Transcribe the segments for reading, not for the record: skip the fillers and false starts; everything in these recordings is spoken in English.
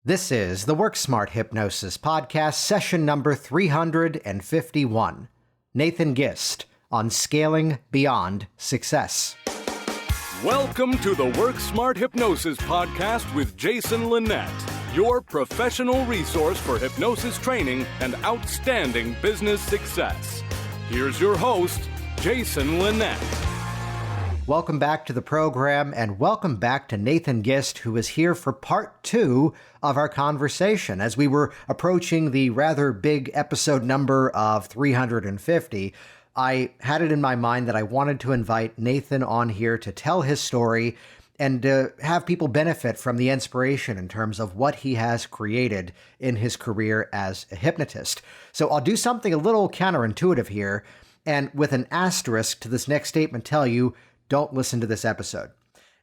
This is the Work Smart Hypnosis Podcast, session number 351. Nathan Gist on Scaling Beyond Success. Welcome to the Work Smart Hypnosis Podcast with Jason Linett, your professional resource for hypnosis training and outstanding business success. Here's your host, Jason Linett. Welcome back to the program, and welcome back to Nathan Gist, who is here for part 2 of our conversation. As we were approaching the rather big episode number of 350, I had it in my mind that I wanted to invite Nathan on here to tell his story and to have people benefit from the inspiration in terms of what he has created in his career as a hypnotist. So I'll do something a little counterintuitive here, and with an asterisk to this next statement tell you, don't listen to this episode.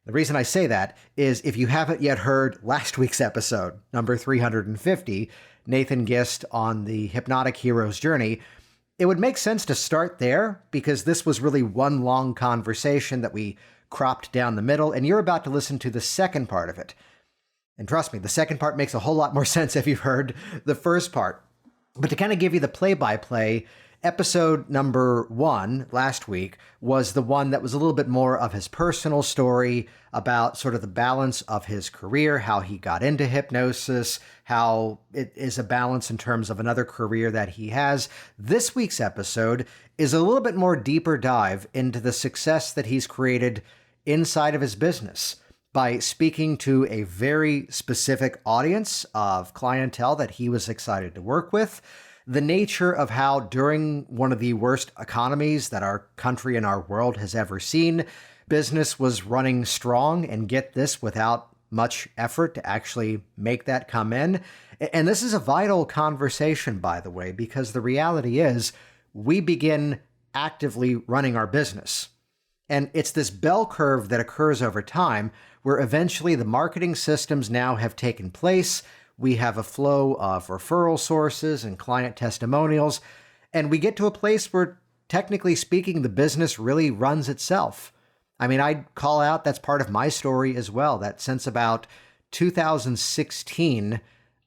The reason I say that is if you haven't yet heard last week's episode, number 350, Nathan Gist on the Hypnotic Hero's Journey, it would make sense to start there because this was really one long conversation that we cropped down the middle, and you're about to listen to the second part of it. And trust me, the second part makes a whole lot more sense if you've heard the first part. But to kind of give you the play-by-play, episode number 1 last week was the one that was a little bit more of his personal story about sort of the balance of his career, how he got into hypnosis, how it is a balance in terms of another career that he has. This week's episode is a little bit more deeper dive into the success that he's created inside of his business by speaking to a very specific audience of clientele that he was excited to work with. The nature of how during one of the worst economies that our country and our world has ever seen, business was running strong, and get this, without much effort to actually make that come in. And this is a vital conversation, by the way, because the reality is we begin actively running our business. And it's this bell curve that occurs over time where eventually the marketing systems now have taken place. We have a flow of referral sources and client testimonials, and we get to a place where, technically speaking, the business really runs itself. I mean, I'd call out, that's part of my story as well, that since about 2016,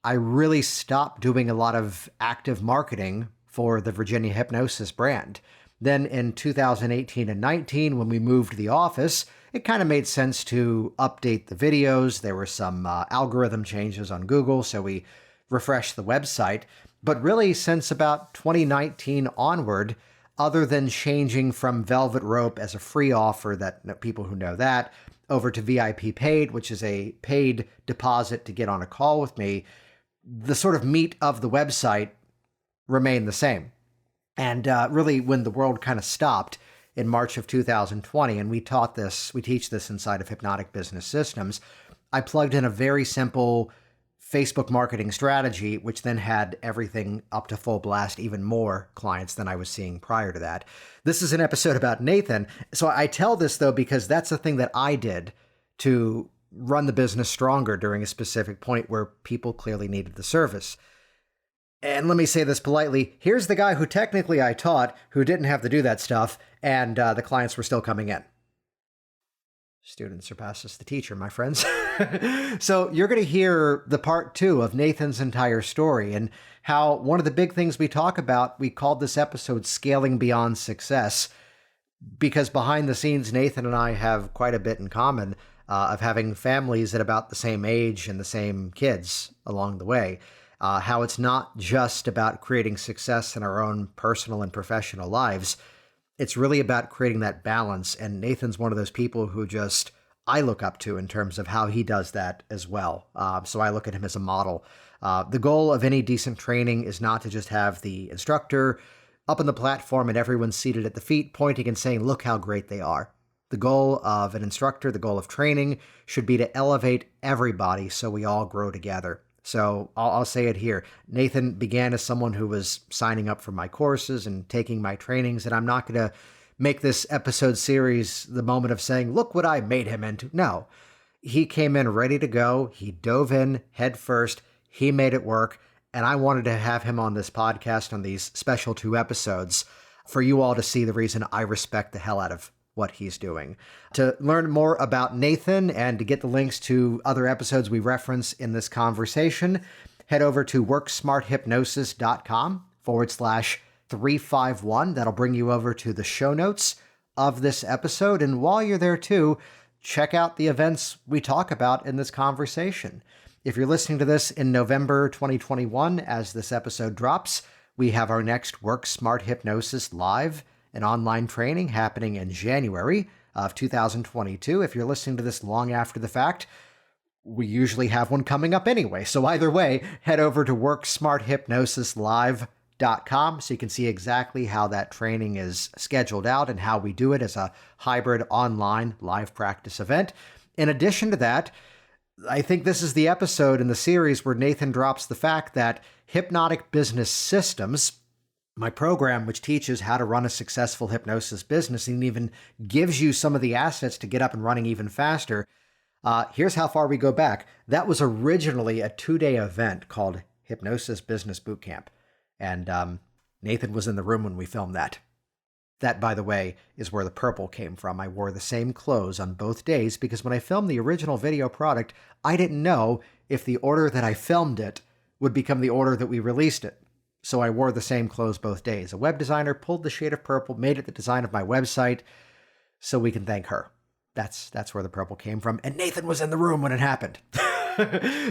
I really stopped doing a lot of active marketing for the Virginia Hypnosis brand. Then in 2018 and 19, when we moved to the office, it kind of made sense to update the videos. There were some algorithm changes on Google, so we refreshed the website. But really, since about 2019 onward, other than changing from Velvet Rope as a free offer that people who know that, over to VIP Paid, which is a paid deposit to get on a call with me, the sort of meat of the website remained the same. And really, when the world kind of stopped in March of 2020, and we teach this inside of Hypnotic Business Systems, I plugged in a very simple Facebook marketing strategy, which then had everything up to full blast, even more clients than I was seeing prior to that. This is an episode about Nathan. So I tell this, though, because that's the thing that I did to run the business stronger during a specific point where people clearly needed the service. And let me say this politely, here's the guy who technically I taught who didn't have to do that stuff, and the clients were still coming in. Student surpasses the teacher, my friends. So you're going to hear the part 2 of Nathan's entire story and how one of the big things we talk about, we called this episode Scaling Beyond Success, because behind the scenes, Nathan and I have quite a bit in common of having families at about the same age and the same kids along the way. How it's not just about creating success in our own personal and professional lives. It's really about creating that balance. And Nathan's one of those people who I look up to in terms of how he does that as well. So I look at him as a model. The goal of any decent training is not to just have the instructor up on the platform and everyone seated at the feet pointing and saying, look how great they are. The goal of an instructor, the goal of training should be to elevate everybody so we all grow together. So I'll say it here. Nathan began as someone who was signing up for my courses and taking my trainings, and I'm not going to make this episode series the moment of saying, look what I made him into. No, he came in ready to go. He dove in head first. He made it work. And I wanted to have him on this podcast on these special 2 episodes for you all to see the reason I respect the hell out of what he's doing. To learn more about Nathan and to get the links to other episodes we reference in this conversation, head over to worksmarthypnosis.com/351. That'll bring you over to the show notes of this episode. And while you're there too, check out the events we talk about in this conversation. If you're listening to this in November 2021, as this episode drops, we have our next Work Smart Hypnosis Live, an online training happening in January of 2022. If you're listening to this long after the fact, we usually have one coming up anyway. So either way, head over to worksmarthypnosislive.com so you can see exactly how that training is scheduled out and how we do it as a hybrid online live practice event. In addition to that, I think this is the episode in the series where Nathan drops the fact that Hypnotic Business Systems, my program, which teaches how to run a successful hypnosis business and even gives you some of the assets to get up and running even faster. Here's how far we go back. That was originally a 2-day event called Hypnosis Business Bootcamp. And Nathan was in the room when we filmed that. That, by the way, is where the purple came from. I wore the same clothes on both days because when I filmed the original video product, I didn't know if the order that I filmed it would become the order that we released it. So I wore the same clothes both days. A web designer pulled the shade of purple, made it the design of my website, so we can thank her. That's where the purple came from. And Nathan was in the room when it happened.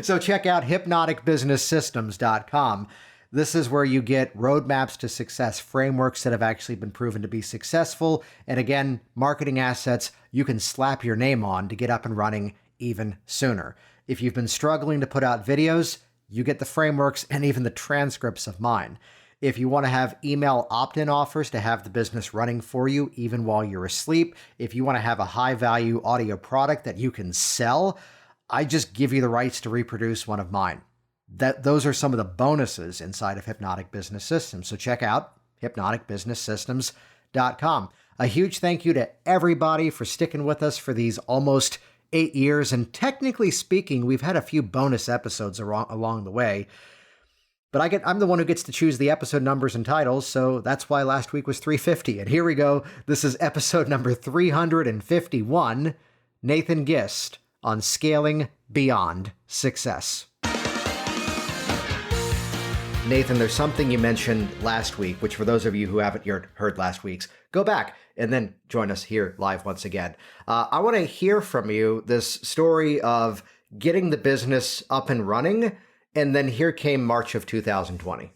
So check out hypnoticbusinesssystems.com. This is where you get roadmaps to success, frameworks that have actually been proven to be successful. And again, marketing assets you can slap your name on to get up and running even sooner. If you've been struggling to put out videos, you get the frameworks and even the transcripts of mine. If you want to have email opt-in offers to have the business running for you even while you're asleep, if you want to have a high-value audio product that you can sell, I just give you the rights to reproduce one of mine. Those are some of the bonuses inside of Hypnotic Business Systems. So check out hypnoticbusinesssystems.com. A huge thank you to everybody for sticking with us for these almost 8 years. And technically speaking, we've had a few bonus episodes along the way. But I'm the one who gets to choose the episode numbers and titles, so that's why last week was 350. And here we go. This is episode number 351, Nathan Gist on Scaling Beyond Success. Nathan, there's something you mentioned last week, which for those of you who haven't heard last week's, go back and then join us here live once again. I want to hear from you this story of getting the business up and running, and then here came March of 2020.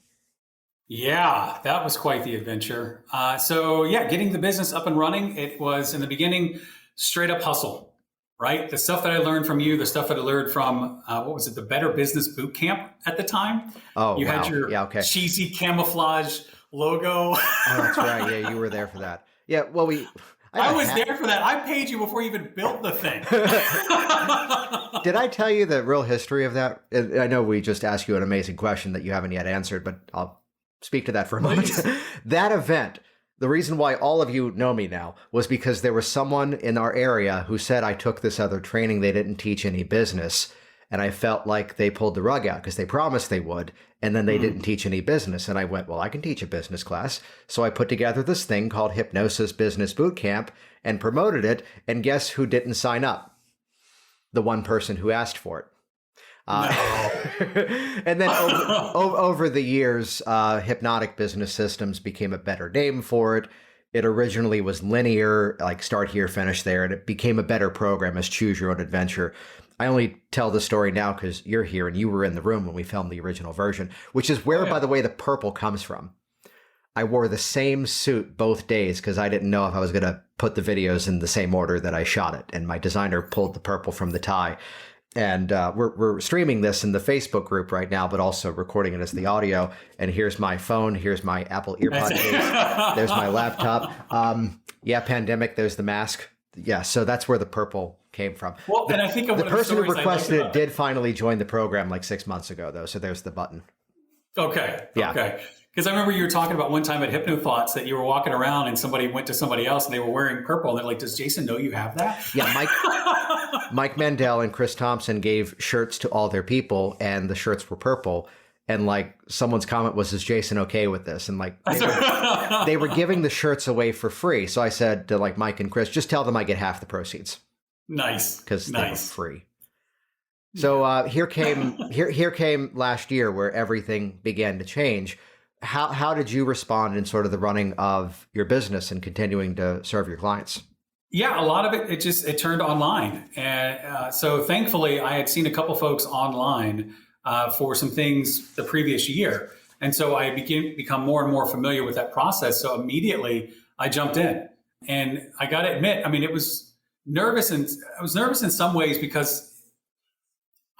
Yeah, that was quite the adventure. Getting the business up and running, it was in the beginning, straight up hustle, right? The stuff that I learned from you, the stuff that I learned from, the Better Business Boot Camp at the time. Oh, you wow. had your cheesy camouflage logo. Oh, that's right. Yeah, you were there for that. Yeah, well, I was there for that. I paid you before you even built the thing. Did I tell you the real history of that? I know we just asked you an amazing question that you haven't yet answered, but I'll speak to that for a moment. That event, the reason why all of you know me now was because there was someone in our area who said I took this other training. They didn't teach any business. And I felt like they pulled the rug out because they promised they would. And then they didn't teach any business. And I went, well, I can teach a business class. So I put together this thing called Hypnosis Business Bootcamp and promoted it. And guess who didn't sign up? The one person who asked for it. And then over the years, Hypnotic Business Systems became a better name for it. It originally was linear, like start here, finish there. And it became a better program as Choose Your Own Adventure. I only tell the story now because you're here and you were in the room when we filmed the original version, which is where, by the way, the purple comes from. I wore the same suit both days because I didn't know if I was going to put the videos in the same order that I shot it. And my designer pulled the purple from the tie. And we're streaming this in the Facebook group right now, but also recording it as the audio. And here's my phone. Here's my Apple EarPod case. There's my laptop. Pandemic. There's the mask. Yeah, so that's where the purple came from. Well, and I think the person who requested it did finally join the program like 6 months ago, though. So there's the button. Okay. Yeah. Okay. Because I remember you were talking about one time at Hypno Thoughts that you were walking around and somebody went to somebody else and they were wearing purple. And they're like, does Jason know you have that? Yeah, Mike Mandel and Chris Thompson gave shirts to all their people and the shirts were purple. And like someone's comment was, is Jason okay with this? And like they were giving the shirts away for free. So I said to like Mike and Chris, just tell them I get half the proceeds. Nice. Because they were free. So here came last year where everything began to change. How did you respond in sort of the running of your business and continuing to serve your clients? Yeah, a lot of it turned online. And so thankfully I had seen a couple folks online for some things the previous year. And so I become more and more familiar with that process. So immediately I jumped in, and I got to admit, I mean, I was nervous in some ways because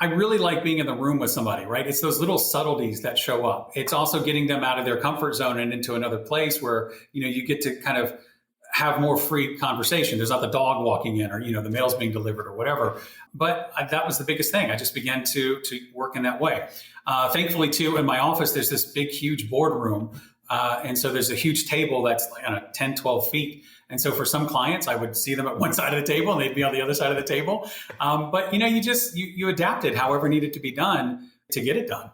I really like being in the room with somebody, right? It's those little subtleties that show up. It's also getting them out of their comfort zone and into another place where, you get to kind of have more free conversation. There's not the dog walking in or, the mail's being delivered or whatever. But that was the biggest thing. I just began to work in that way. Thankfully, too, in my office, there's this big, huge boardroom. And so there's a huge table that's like 10, 12 feet. And so for some clients, I would see them at one side of the table and they'd be on the other side of the table. But, you adapted however needed to be done to get it done.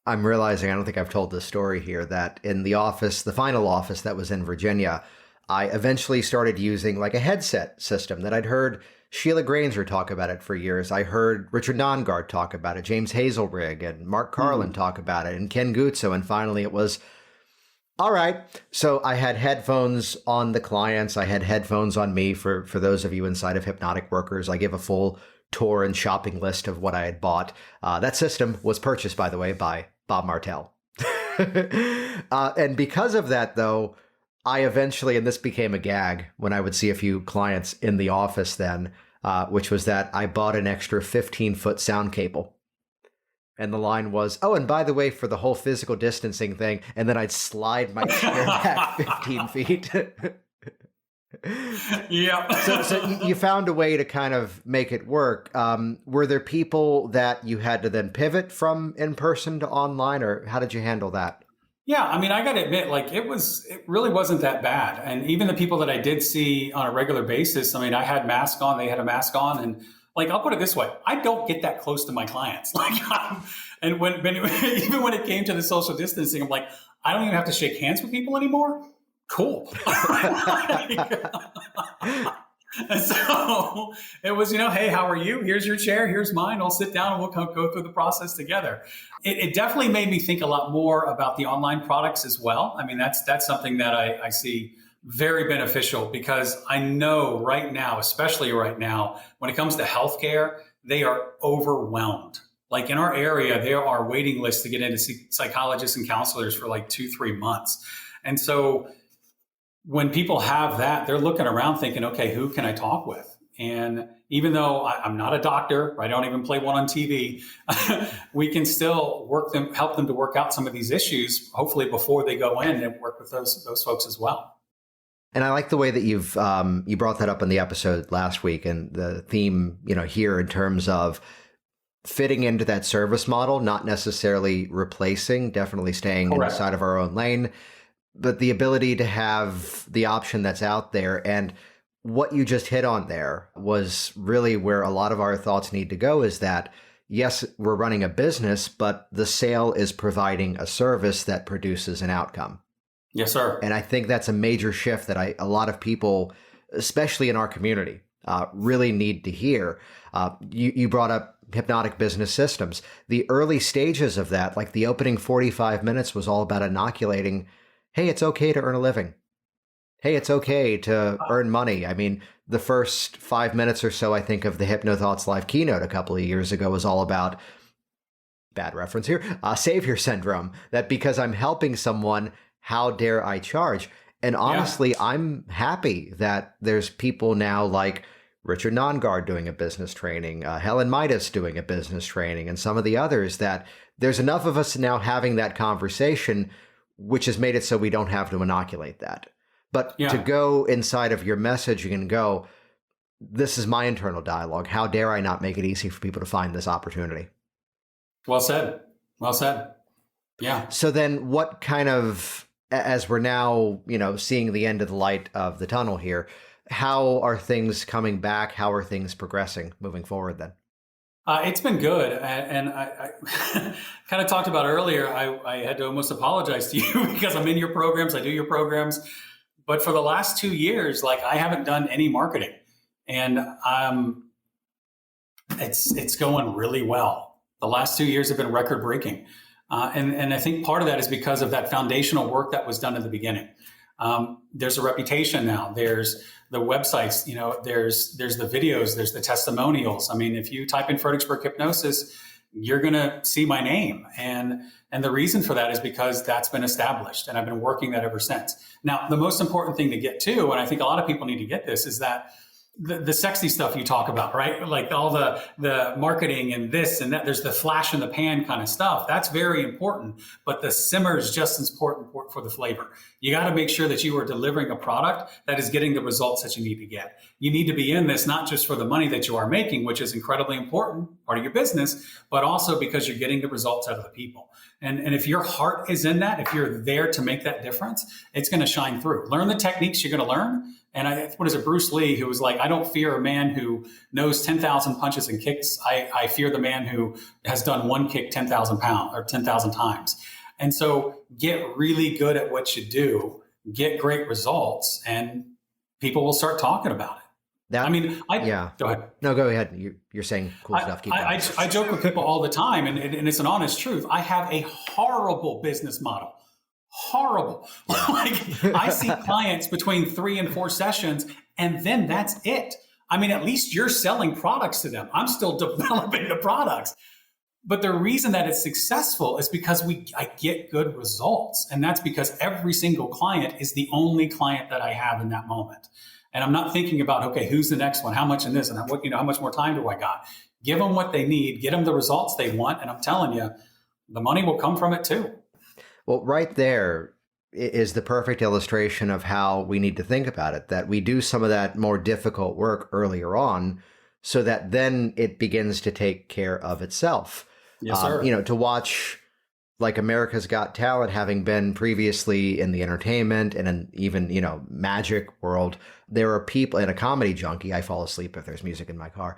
I'm realizing, I don't think I've told this story here, that in the office, the final office that was in Virginia, I eventually started using like a headset system that I'd heard Sheila Granger talk about it for years. I heard Richard Nongard talk about it, James Hazelrig and Mark Carlin talk about it, and Ken Guzzo. And finally it was, all right. So I had headphones on the clients. I had headphones on me for those of you inside of Hypnotic Workers. I give a full tour and shopping list of what I had bought. That system was purchased, by the way, by Bob Martell. And because of that, though, I eventually, and this became a gag when I would see a few clients in the office then, which was that I bought an extra 15-foot sound cable. And the line was, oh, and by the way, for the whole physical distancing thing, and then I'd slide my chair back 15 feet. Yeah. So you found a way to kind of make it work. Were there people that you had to then pivot from in-person to online, or how did you handle that? Yeah, I mean, I got to admit, like it really wasn't that bad. And even the people that I did see on a regular basis, I mean, I had masks on, they had a mask on, and like, I'll put it this way, I don't get that close to my clients. Like, and even when it came to the social distancing, I'm like, I don't even have to shake hands with people anymore. Cool. And so it was, hey, how are you? Here's your chair. Here's mine. I'll sit down and we'll go through the process together. It definitely made me think a lot more about the online products as well. I mean, that's something that I see very beneficial, because I know right now, especially right now, when it comes to healthcare, they are overwhelmed. Like in our area, there are waiting lists to get into psychologists and counselors for like 2-3 months. And so when people have that, they're looking around thinking, okay, who can I talk with? And even though I'm not a doctor, I don't even play one on TV, we can still help them to work out some of these issues, hopefully before they go in, and work with those folks as well. And I like the way that you brought that up in the episode last week, and the theme, here in terms of fitting into that service model, not necessarily replacing, definitely staying Correct. inside of our own lane, but the ability to have the option that's out there. And what you just hit on there was really where a lot of our thoughts need to go, is that, yes, we're running a business, but the sale is providing a service that produces an outcome. Yes, sir. And I think that's a major shift that a lot of people, especially in our community, really need to hear. You brought up hypnotic business systems. The early stages of that, like the opening 45 minutes, was all about inoculating, hey, it's okay to earn a living. Hey, it's okay to earn money. I mean, the first 5 minutes or so, I think, of the HypnoThoughts Live keynote a couple of years ago was all about, bad reference here, savior syndrome, that because I'm helping someone, how dare I charge? And honestly, yeah, I'm happy that there's people now like Richard Nongard doing a business training, Helen Midas doing a business training, and some of the others, that there's enough of us now having that conversation, which has made it so we don't have to inoculate that. But to go inside of your messaging and go, this is my internal dialogue. How dare I not make it easy for people to find this opportunity? Well said. Well said. Yeah. So then what kind of, as we're now, seeing the end of the light of the tunnel here, how are things coming back? How are things progressing moving forward then? It's been good. And I kind of talked about earlier, I had to almost apologize to you because I'm in your programs, I do your programs. But for the last 2 years, like I haven't done any marketing. And it's going really well. The last 2 years have been record breaking. And I think part of that is because of that foundational work that was done in the beginning. There's a reputation now. There's the websites, there's the videos, there's the testimonials. I mean, if you type in Fredericksburg Hypnosis, you're going to see my name. And the reason for that is because that's been established, and I've been working that ever since. Now, the most important thing to get to, and I think a lot of people need to get this, is that the sexy stuff you talk about, right? Like all the marketing and this and that, there's the flash in the pan kind of stuff. That's very important, but the simmer is just as important for the flavor. You got to make sure that you are delivering a product that is getting the results that you need to get. You need to be in this, not just for the money that you are making, which is incredibly important, part of your business, but also because you're getting the results out of the people. And if your heart is in that, if you're there to make that difference, it's going to shine through. Learn the techniques you're going to learn. And what is it, Bruce Lee, who was like, I don't fear a man who knows 10,000 punches and kicks. I fear the man who has done one kick 10,000 pounds or 10,000 times. And so get really good at what you do, get great results, and people will start talking about it. Go ahead. No, go ahead. You're saying cool stuff. Keep going. I joke with people all the time, and it's an honest truth. I have a horrible business model. Horrible. Like I see clients between 3 and 4 sessions, and then that's it. I mean, at least you're selling products to them. I'm still developing the products. But the reason that it's successful is because I get good results. And that's because every single client is the only client that I have in that moment. And I'm not thinking about, okay, who's the next one? How much in this? And how much more time do I got? Give them what they need, get them the results they want. And I'm telling you, the money will come from it too. Well, right there is the perfect illustration of how we need to think about it, that we do some of that more difficult work earlier on so that then it begins to take care of itself. Yes, sir. To watch like America's Got Talent, having been previously in the entertainment and even, magic world, there are people in a comedy junkie. I fall asleep if there's music in my car.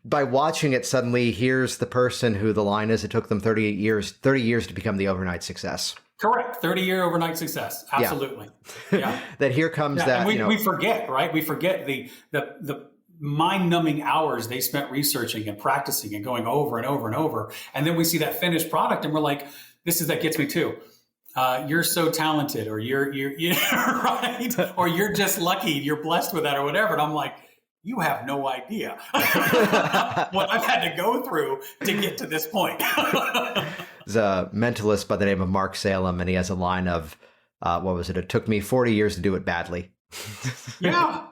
By watching it, suddenly here's the person who the line is, it took them 30 years to become the overnight success. Correct. 30-year overnight success. Absolutely. Yeah. That here comes that. And we forget, right? We forget the mind-numbing hours they spent researching and practicing and going over and over and over. And then we see that finished product and we're like, that gets me too. You're so talented, or you're right. Or you're just lucky, you're blessed with that or whatever. And I'm like, you have no idea what I've had to go through to get to this point. There's a mentalist by the name of Mark Salem, and he has a line of, what was it? It took me 40 years to do it badly. Yeah.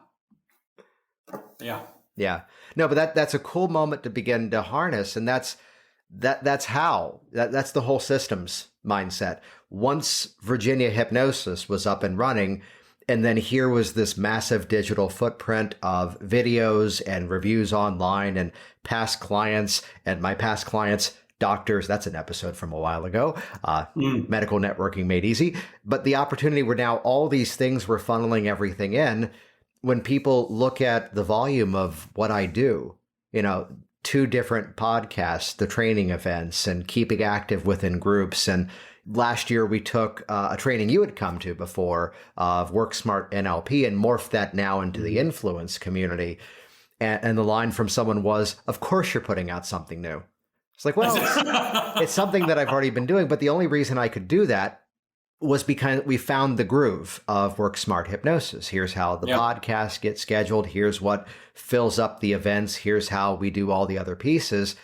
Yeah. No, but that's a cool moment to begin to harness. And that's the whole systems mindset. Once Virginia Hypnosis was up and running, and then here was this massive digital footprint of videos and reviews online and past clients, and my past clients, doctors, that's an episode from a while ago, medical networking made easy. But the opportunity where now all these things were funneling everything in. When people look at the volume of what I do, 2 different podcasts, the training events, and keeping active within groups. And last year we took a training you had come to before of Work Smart NLP and morphed that now into the influence community. And the line from someone was, of course you're putting out something new. It's like, well, it's something that I've already been doing. But the only reason I could do that was because we found the groove of Work Smart Hypnosis. Here's how the podcast gets scheduled. Here's what fills up the events. Here's how we do all the other pieces.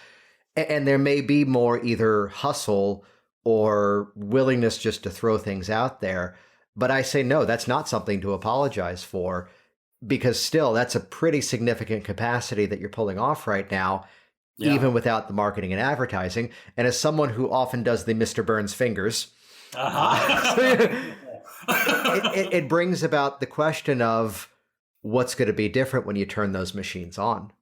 And there may be more either hustle or willingness just to throw things out there. But I say, no, that's not something to apologize for, because still that's a pretty significant capacity that you're pulling off right now, even without the marketing and advertising. And as someone who often does the Mr. Burns fingers, it brings about the question of what's going to be different when you turn those machines on.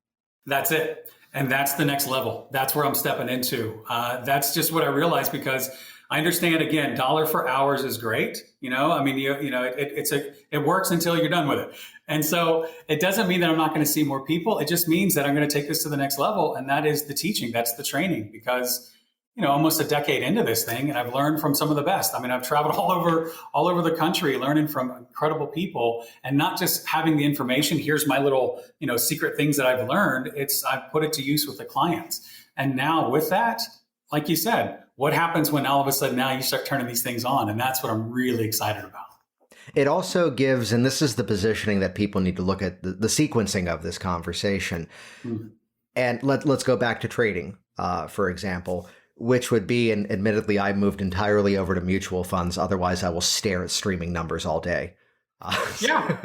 That's it. And that's the next level. That's where I'm stepping into. That's just what I realized, because I understand, again, dollar for hours is great. I mean, it works until you're done with it. And so it doesn't mean that I'm not going to see more people. It just means that I'm going to take this to the next level. And that is the teaching. That's the training, because, almost a decade into this thing, and I've learned from some of the best. I mean, I've traveled all over the country, learning from incredible people, and not just having the information. Here's my little, secret things that I've learned. I've put it to use with the clients. And now with that, like you said, what happens when all of a sudden now you start turning these things on? And that's what I'm really excited about. It also gives, and this is the positioning that people need to look at, the sequencing of this conversation. Mm-hmm. And let's go back to trading, for example, which would be, and admittedly, I moved entirely over to mutual funds. Otherwise, I will stare at streaming numbers all day. Yeah,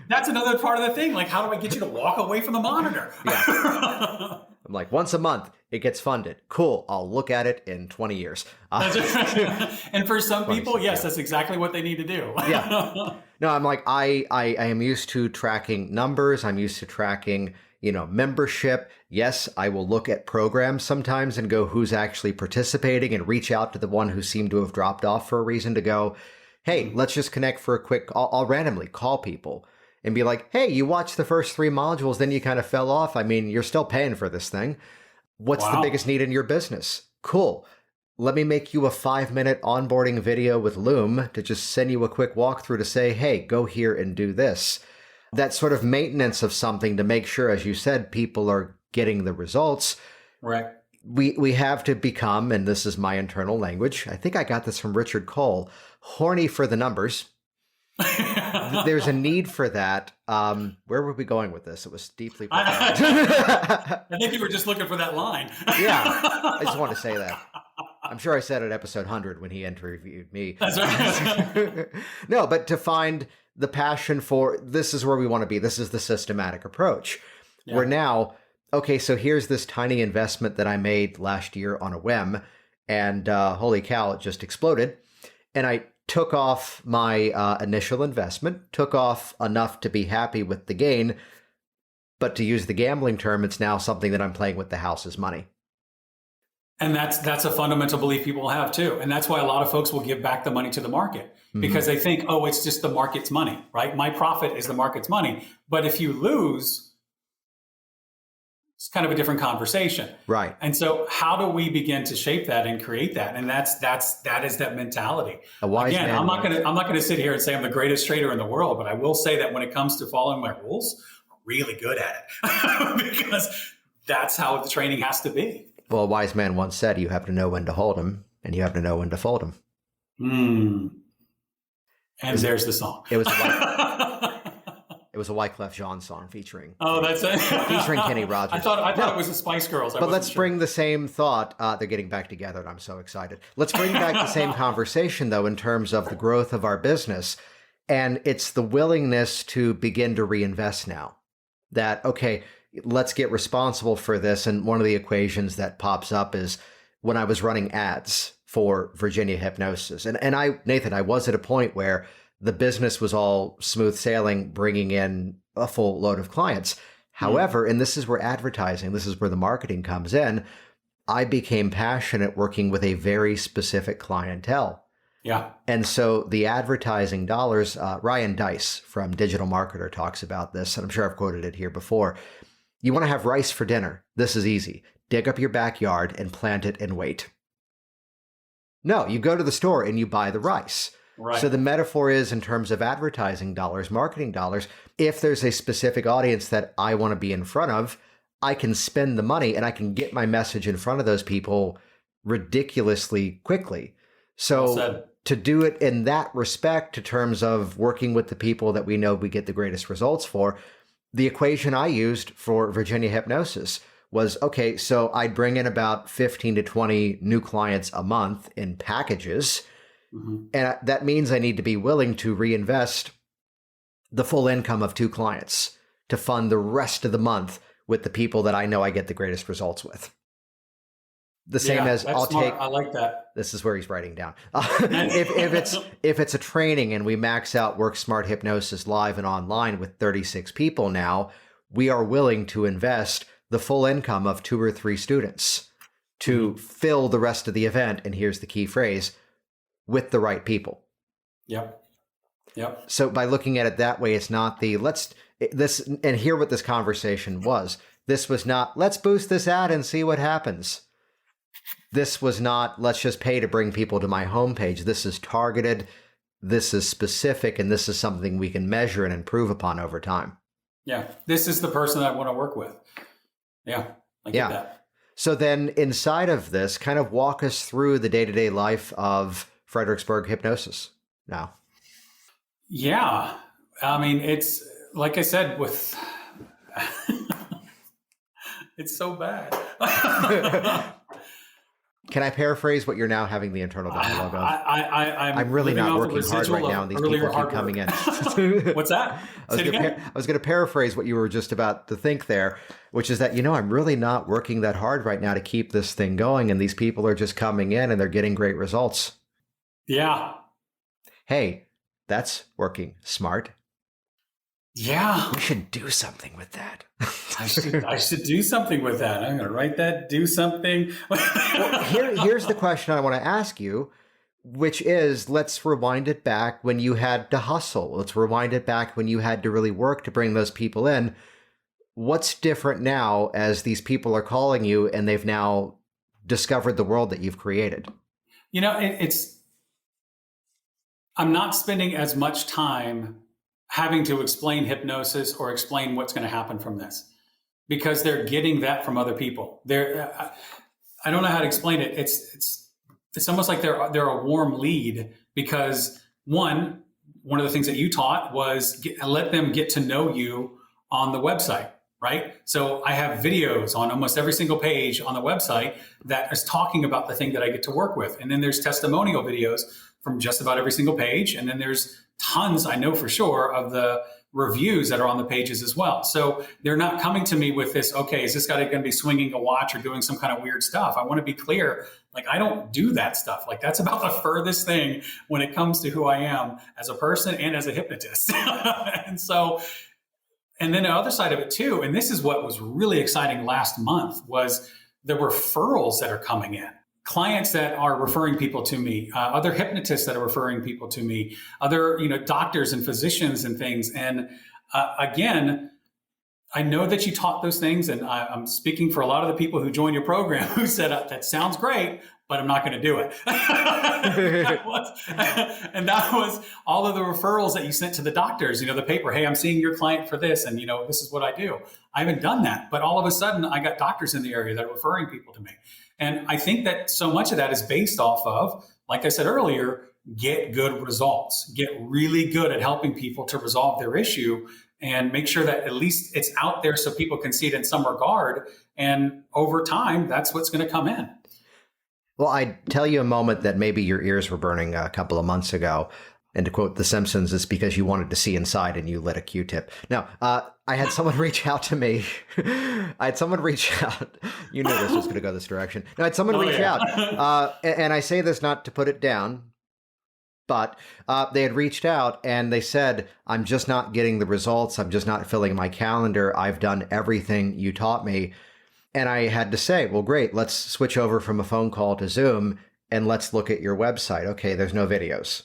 that's another part of the thing. Like, how do I get you to walk away from the monitor? Yeah. I'm like, once a month, it gets funded. Cool. I'll look at it in 20 years. And for some people, yes, that's exactly what they need to do. Yeah. No, I'm like, I am used to tracking numbers. I'm used to tracking, membership. Yes, I will look at programs sometimes and go, who's actually participating, and reach out to the one who seemed to have dropped off for a reason to go, hey, let's just connect for a quick, I'll randomly call people and be like, hey, you watched the first 3 modules, then you kind of fell off. I mean, you're still paying for this thing. What's the biggest need in your business? Cool. Let me make you a 5-minute onboarding video with Loom to just send you a quick walkthrough to say, hey, go here and do this. That sort of maintenance of something to make sure, as you said, people are getting the results. Right. We have to become, and this is my internal language, I think I got this from Richard Cole, horny for the numbers. There's a need for that. Where were we going with this? It was deeply profound. I think you were just looking for that line. Yeah, I just want to say that. I'm sure I said it at episode 100 when he interviewed me. That's right. No, but to find the passion for, this is where we want to be. This is the systematic approach. Yeah. Where now, okay, so here's this tiny investment that I made last year on a whim, and holy cow, it just exploded. And I took off my initial investment, took off enough to be happy with the gain, but to use the gambling term, it's now something that I'm playing with the house's money. And that's a fundamental belief people have too. And that's why a lot of folks will give back the money to the market, because they think, oh, it's just the market's money, right? My profit is the market's money. But if you lose, it's kind of a different conversation. Right. And so how do we begin to shape that and create that? And that is that mentality. Again, I'm not going to sit here and say I'm the greatest trader in the world, but I will say that when it comes to following my rules, I'm really good at it because that's how the training has to be. Well, a wise man once said, you have to know when to hold them and you have to know when to fold them. And there's the song. It was a Wyclef Jean song featuring. Oh, that's it. Featuring Kenny Rogers. I thought it was the Spice Girls. But let's bring the same thought. They're getting back together, and I'm so excited. Let's bring back the same conversation, though, in terms of the growth of our business. And it's the willingness to begin to reinvest now. That, okay, let's get responsible for this. And one of the equations that pops up is when I was running ads for Virginia Hypnosis. And Nathan, I was at a point where the business was all smooth sailing, bringing in a full load of clients. However, and this is where advertising, this is where the marketing comes in, I became passionate working with a very specific clientele. Yeah. And so the advertising dollars, Ryan Dice from Digital Marketer talks about this, and I'm sure I've quoted it here before. You want to have rice for dinner. This is easy. Dig up your backyard and plant it and wait. No, you go to the store and you buy the rice. Right. So the metaphor is in terms of advertising dollars, marketing dollars, if there's a specific audience that I want to be in front of, I can spend the money and I can get my message in front of those people ridiculously quickly. So to do it in that respect, to terms of working with the people that we know we get the greatest results for, the equation I used for Virginia Hypnosis was, okay, so I'd bring in about 15 to 20 new clients a month in packages. And that means I need to be willing to reinvest the full income of 2 clients to fund the rest of the month with the people that I know I get the greatest results with. The same as I'll smart. take. I like that. This is where he's writing down. If it's a training and we max out Work Smart Hypnosis live and online with 36 people now, we are willing to invest the full income of 2 or 3 students to fill the rest of the event. And here's the key phrase, with the right people. Yep. Yep. So by looking at it that way, it's not and hear what this conversation was. This was not, let's boost this ad and see what happens. This was not, let's just pay to bring people to my homepage. This is targeted, this is specific, and this is something we can measure and improve upon over time. Yeah. This is the person I want to work with. Yeah. I get that. So then inside of this, kind of walk us through the day-to-day life of Fredericksburg Hypnosis now. Yeah. I mean, it's like I said, it's so bad. Can I paraphrase what you're now having the internal dialogue of? I'm really not working hard right now, and these people keep coming in. What's that? I was going to paraphrase what you were just about to think there, which is that, I'm really not working that hard right now to keep this thing going, and these people are just coming in and they're getting great results. Yeah. Hey, that's working smart. Yeah. We should do something with that. I should do something with that. I'm going to write that, do something. Well, here's the question I want to ask you, which is, let's rewind it back when you had to hustle. Let's rewind it back when you had to really work to bring those people in. What's different now as these people are calling you and they've now discovered the world that you've created? I'm not spending as much time having to explain hypnosis or explain what's going to happen from this, because they're getting that from other people. I don't know how to explain it. It's almost like they're a warm lead, because one of the things that you taught was let them get to know you on the website, right? So I have videos on almost every single page on the website that is talking about the thing that I get to work with. And then there's testimonial videos from just about every single page. And then there's tons, I know for sure, of the reviews that are on the pages as well. So they're not coming to me with this, okay, is this guy going to be swinging a watch or doing some kind of weird stuff? I want to be clear, like, I don't do that stuff. Like, that's about the furthest thing when it comes to who I am as a person and as a hypnotist. And then the other side of it too, and this is what was really exciting last month, was the referrals that are coming in. Clients that are referring people to me, other hypnotists that are referring people to me, other doctors and physicians and things. And again, I know that you taught those things, and I'm speaking for a lot of the people who joined your program who said, that sounds great, but I'm not going to do it. And that was all of the referrals that you sent to the doctors, the paper, hey, I'm seeing your client for this, and this is what I do. I haven't done that, but all of a sudden I got doctors in the area that are referring people to me. And I think that so much of that is based off of, like I said earlier, get good results, get really good at helping people to resolve their issue, and make sure that at least it's out there so people can see it in some regard. And over time, that's what's going to come in. Well, I tell you a moment that maybe your ears were burning a couple of months ago. And to quote The Simpsons, it's because you wanted to see inside and you lit a Q-tip. Now, I had someone reach out to me. I had someone reach out. You knew this was going to go this direction. No, I had someone reach out. And I say this not to put it down, but they had reached out and they said, I'm just not getting the results. I'm just not filling my calendar. I've done everything you taught me. And I had to say, well, great, let's switch over from a phone call to Zoom and let's look at your website. Okay, there's no videos.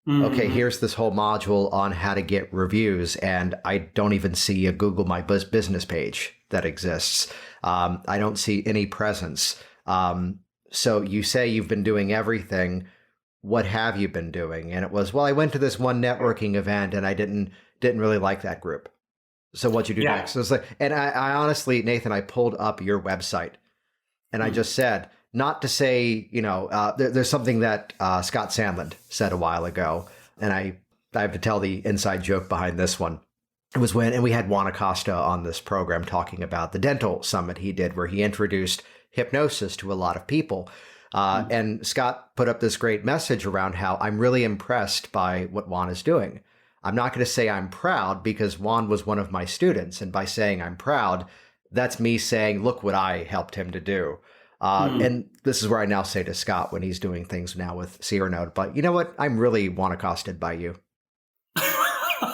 Okay, here's this whole module on how to get reviews, and I don't even see a Google My Business page that exists. I don't see any presence. So you say you've been doing everything. What have you been doing? And it was, well, I went to this one networking event and I didn't really like that group. So what'd you do next? So it's like, and I honestly, Nathan, I pulled up your website and I just said, not to say, there's something that Scott Sandland said a while ago, and I have to tell the inside joke behind this one. It was and we had Juan Acosta on this program talking about the dental summit he did, where he introduced hypnosis to a lot of people. And Scott put up this great message around how I'm really impressed by what Juan is doing. I'm not going to say I'm proud, because Juan was one of my students. And by saying I'm proud, that's me saying, look what I helped him to do. And this is where I now say to Scott when he's doing things now with Sierra Note, but you know what? I'm really Juan accosted by you.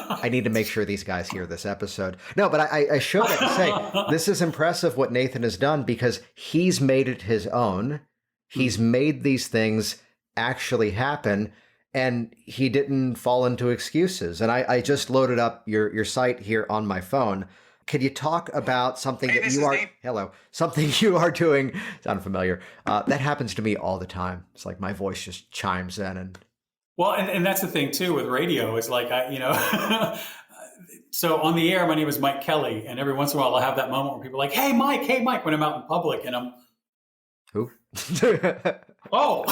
I need to make sure these guys hear this episode. No, but I should say, this is impressive what Nathan has done because he's made it his own. He's made these things actually happen, and he didn't fall into excuses. And I just loaded up your site here on my phone. Could you talk about something that you are, something you are doing, sound familiar, that happens to me all the time. It's like my voice just chimes in. And well, and that's the thing too with radio is like, so on the air, my name is Mike Kelly. And every once in a while I'll have that moment where people are like, hey, Mike, when I'm out in public and I'm, who? Oh,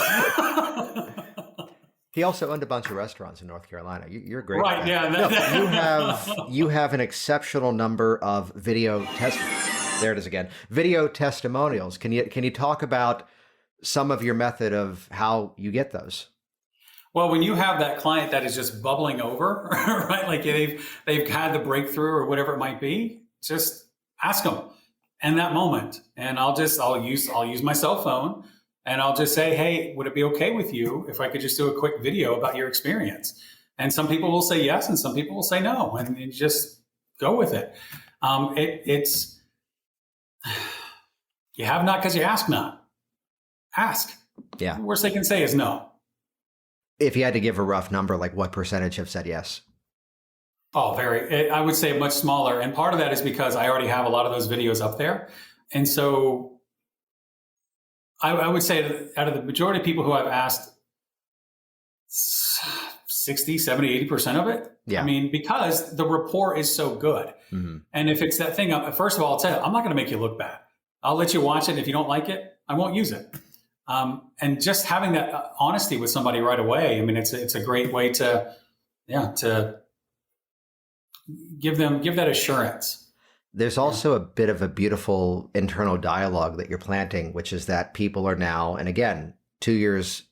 he also owned a bunch of restaurants in North Carolina. You're great. Right. Yeah. No, you have an exceptional number of video testimonials. Can you talk about some of your method of how you get those? Well, when you have that client that is just bubbling over, right? Like they've had the breakthrough or whatever it might be, just ask them in that moment. And I'll use my cell phone and I'll just say, hey, would it be okay with you if I could just do a quick video about your experience? And some people will say yes, and some people will say no, and you just go with it. It's you have not because you ask not. Ask. Yeah. The worst they can say is no. If you had to give a rough number, like what percentage have said yes? Oh, I would say much smaller. And part of that is because I already have a lot of those videos up there. And so I would say that out of the majority of people who I've asked, 60, 70, 80% of it. Yeah. I mean, because the rapport is so good. Mm-hmm. And if it's that thing, first of all, I'll tell you, I'm not going to make you look bad. I'll let you watch it. And if you don't like it, I won't use it. And just having that honesty with somebody right away. I mean, it's a great way to give that assurance. There's also a bit of a beautiful internal dialogue that you're planting, which is that people are now, and again, 2 years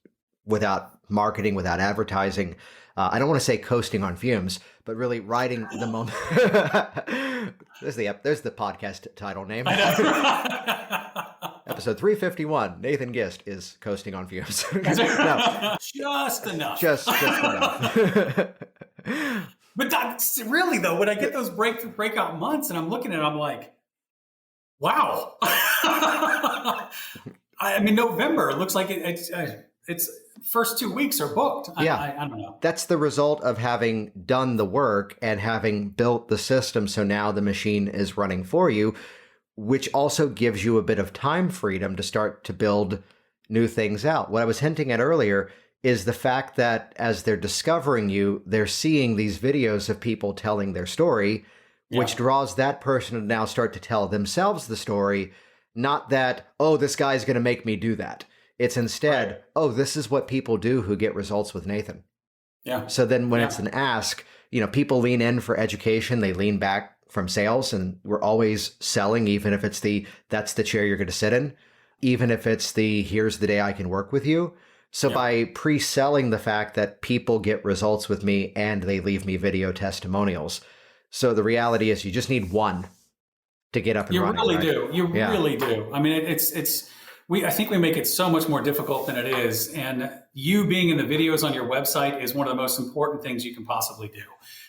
without marketing, without advertising. I don't want to say coasting on fumes, but really riding the moment. There's the podcast title name. Episode 351, Nathan Gist is coasting on fumes. No. Just enough. Just enough. But that's really, though, when I get those breakout months and I'm looking at it, I'm like, wow. I mean, November looks like it's first 2 weeks are booked. Yeah. I don't know. That's the result of having done the work and having built the system. So now the machine is running for you, which also gives you a bit of time freedom to start to build new things out. What I was hinting at earlier is the fact that as they're discovering you, they're seeing these videos of people telling their story, which draws that person to now start to tell themselves the story. Not that, oh, this guy's going to make me do that. It's instead, right. Oh, this is what people do who get results with Nathan. Yeah. So then when it's an ask, people lean in for education, they lean back from sales, and we're always selling, even if it's that's the chair you're going to sit in, even if it's here's the day I can work with you. So by pre-selling the fact that people get results with me and they leave me video testimonials. So the reality is you just need one to get up and running. You really do. You really do. I mean, I think we make it so much more difficult than it is. And you being in the videos on your website is one of the most important things you can possibly do.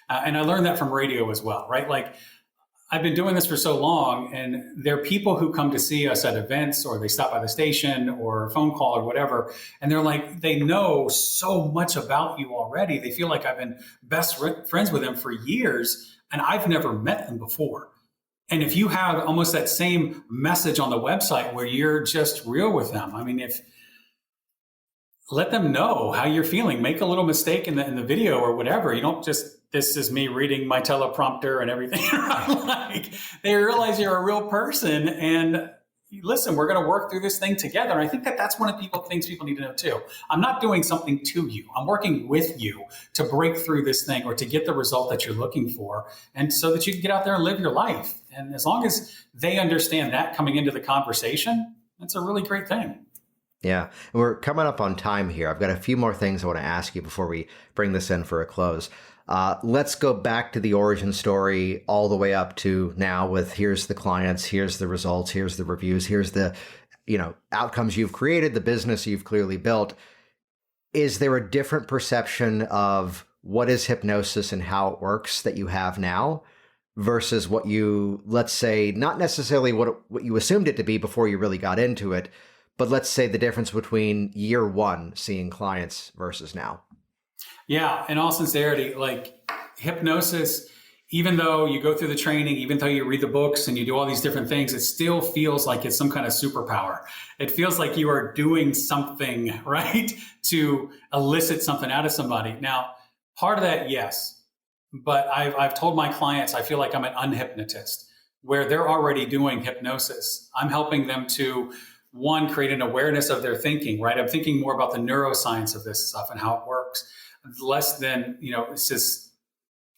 And I learned that from radio as well, right? Like I've been doing this for so long, and there are people who come to see us at events, or they stop by the station or a phone call or whatever. And they're like, they know so much about you already. They feel like I've been best friends with them for years, and I've never met them before. And if you have almost that same message on the website where you're just real with them, I mean, let them know how you're feeling. Make a little mistake in the video or whatever. You don't just, this is me reading my teleprompter and everything. Like, they realize you're a real person, and listen, we're going to work through this thing together. And I think that's one of the things people need to know too. I'm not doing something to you. I'm working with you to break through this thing or to get the result that you're looking for, and so that you can get out there and live your life. And as long as they understand that coming into the conversation, that's a really great thing. Yeah. And we're coming up on time here. I've got a few more things I want to ask you before we bring this in for a close. Let's go back to the origin story all the way up to now with here's the clients, here's the results, here's the reviews, here's the, outcomes you've created, the business you've clearly built. Is there a different perception of what is hypnosis and how it works that you have now versus what you, let's say, not necessarily what you assumed it to be before you really got into it, but let's say the difference between year one seeing clients versus now? Yeah, in all sincerity, like hypnosis, even though you go through the training, even though you read the books and you do all these different things, it still feels like it's some kind of superpower. It feels like you are doing something, right, to elicit something out of somebody. Now, part of that, yes. But I've told my clients, I feel like I'm an unhypnotist, where they're already doing hypnosis. I'm helping them to, one, create an awareness of their thinking, right? I'm thinking more about the neuroscience of this stuff and how it works, less than, it's just,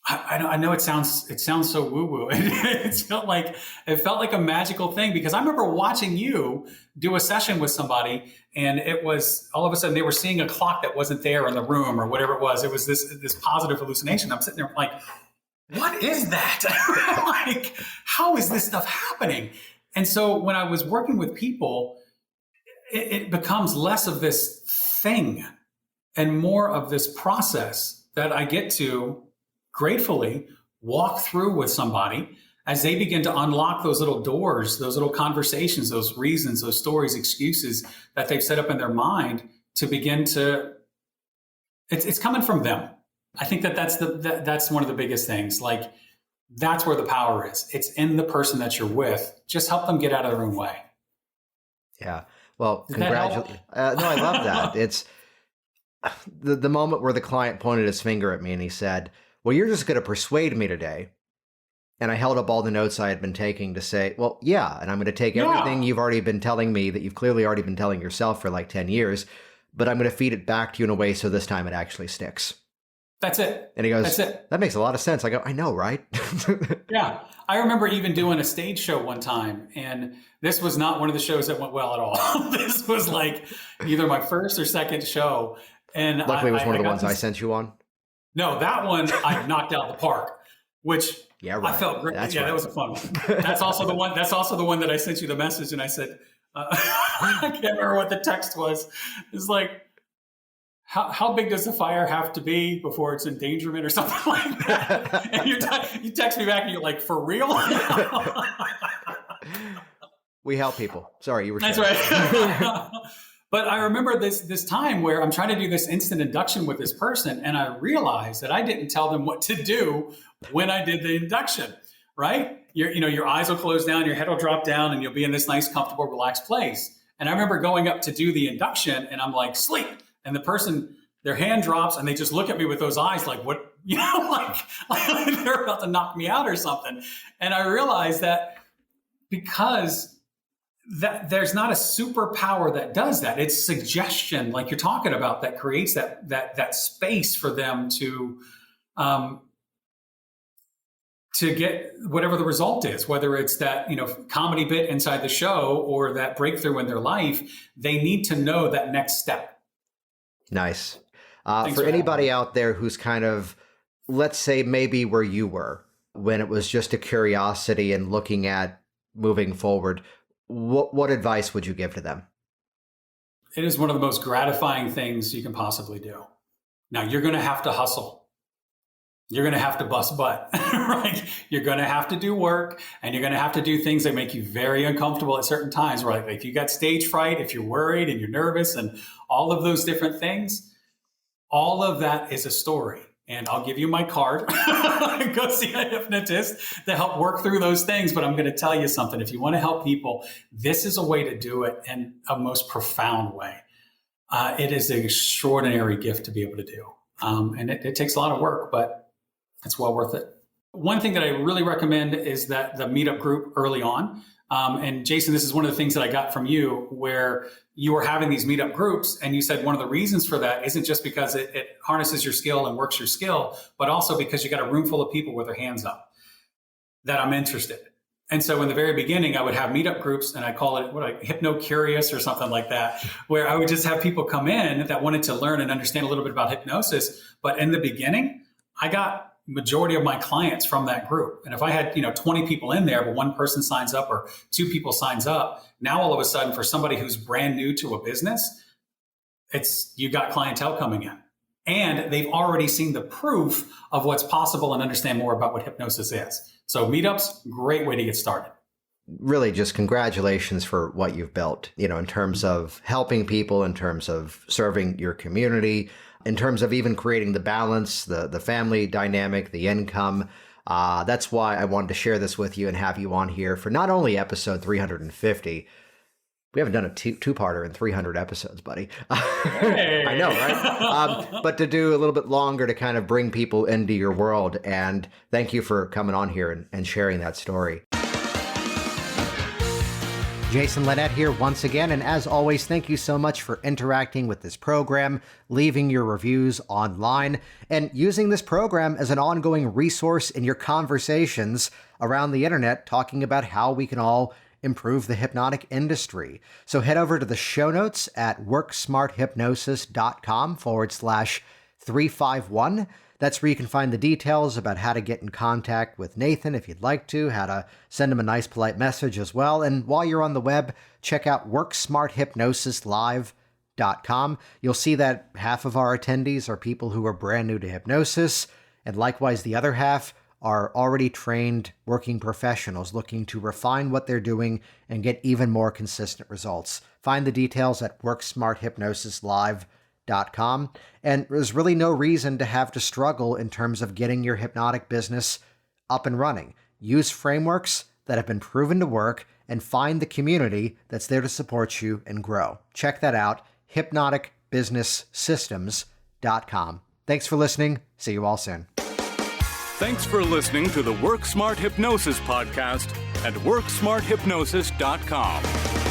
I know it sounds so woo-woo. It felt like a magical thing, because I remember watching you do a session with somebody, and it was all of a sudden they were seeing a clock that wasn't there in the room or whatever it was. It was this positive hallucination. I'm sitting there like, what is that? Like, how is this stuff happening? And so when I was working with people, it becomes less of this thing and more of this process that I get to gratefully walk through with somebody as they begin to unlock those little doors, those little conversations, those reasons, those stories, excuses that they've set up in their mind to begin to, it's coming from them. I think that's one of the biggest things. Like, that's where the power is. It's in the person that you're with. Just help them get out of their own way. Yeah. Well, congratulations. No, I love that. It's the moment where the client pointed his finger at me and he said, well, you're just going to persuade me today. And I held up all the notes I had been taking to say, well, yeah, and I'm going to take everything you've already been telling me that you've clearly already been telling yourself for like 10 years, but I'm going to feed it back to you in a way so this time it actually sticks. That's it. And he goes, that's it. That makes a lot of sense. I go, I know, right? Yeah. I remember even doing a stage show one time, and this was not one of the shows that went well at all. This was like either my first or second show. And luckily it was one of the ones I sent you on. No, that one I knocked out the park, which I felt great. That was a fun one. That's also the one. That's also the one that I sent you the message, and I said, I can't remember what the text was. It's like, how big does the fire have to be before it's endangerment or something like that? And you text me back, and you're like, for real? We help people. Sorry, you were. That's right. But I remember this time where I'm trying to do this instant induction with this person, and I realized that I didn't tell them what to do when I did the induction, right? Your eyes will close down, your head will drop down, and you'll be in this nice, comfortable, relaxed place. And I remember going up to do the induction, and I'm like, sleep. And the person, their hand drops, and they just look at me with those eyes like, what, like they're about to knock me out or something. And I realized that because that there's not a superpower that does that. It's suggestion, like you're talking about, that creates that space for them to get whatever the result is, whether it's that, comedy bit inside the show or that breakthrough in their life. They need to know that next step. Nice. For anybody out there who's kind of, let's say maybe where you were when it was just a curiosity and looking at moving forward, what advice would you give to them? It is one of the most gratifying things you can possibly do. Now, you're going to have to hustle. You're going to have to bust butt, right? You're going to have to do work, and you're going to have to do things that make you very uncomfortable at certain times, right? Like if you got stage fright, if you're worried and you're nervous and all of those different things, all of that is a story. And I'll give you my card. Go see a hypnotist to help work through those things. But I'm going to tell you something. If you want to help people, this is a way to do it in a most profound way. It is an extraordinary gift to be able to do. And it takes a lot of work, but it's well worth it. One thing that I really recommend is that the meetup group early on. And Jason, this is one of the things that I got from you, where you were having these meetup groups, and you said one of the reasons for that isn't just because it harnesses your skill and works your skill, but also because you got a room full of people with their hands up that I'm interested. And so in the very beginning, I would have meetup groups, and I call it Hypno Curious or something like that, where I would just have people come in that wanted to learn and understand a little bit about hypnosis. But in the beginning, I got majority of my clients from that group. And if I had, 20 people in there, but one person signs up or 2 people signs up, now all of a sudden for somebody who's brand new to a business, you got clientele coming in. and they've already seen the proof of what's possible and understand more about what hypnosis is. So meetups, great way to get started. Really, just congratulations for what you've built, in terms of helping people, in terms of serving your community, in terms of even creating the balance, the family dynamic, the income. That's why I wanted to share this with you and have you on here for not only episode 350. We haven't done a two-parter in 300 episodes, buddy. Hey. I know, right? But to do a little bit longer to kind of bring people into your world. And thank you for coming on here and sharing that story. Jason Linett here once again, and as always, thank you so much for interacting with this program, leaving your reviews online, and using this program as an ongoing resource in your conversations around the internet, talking about how we can all improve the hypnotic industry. So head over to the show notes at worksmarthypnosis.com/351. That's where you can find the details about how to get in contact with Nathan if you'd like to, how to send him a nice, polite message as well. And while you're on the web, check out worksmarthypnosislive.com. You'll see that half of our attendees are people who are brand new to hypnosis, and likewise the other half are already trained working professionals looking to refine what they're doing and get even more consistent results. Find the details at worksmarthypnosislive.com. And there's really no reason to have to struggle in terms of getting your hypnotic business up and running. Use frameworks that have been proven to work and find the community that's there to support you and grow. Check that out, hypnoticbusinesssystems.com. Thanks for listening. See you all soon. Thanks for listening to the Work Smart Hypnosis podcast at worksmarthypnosis.com.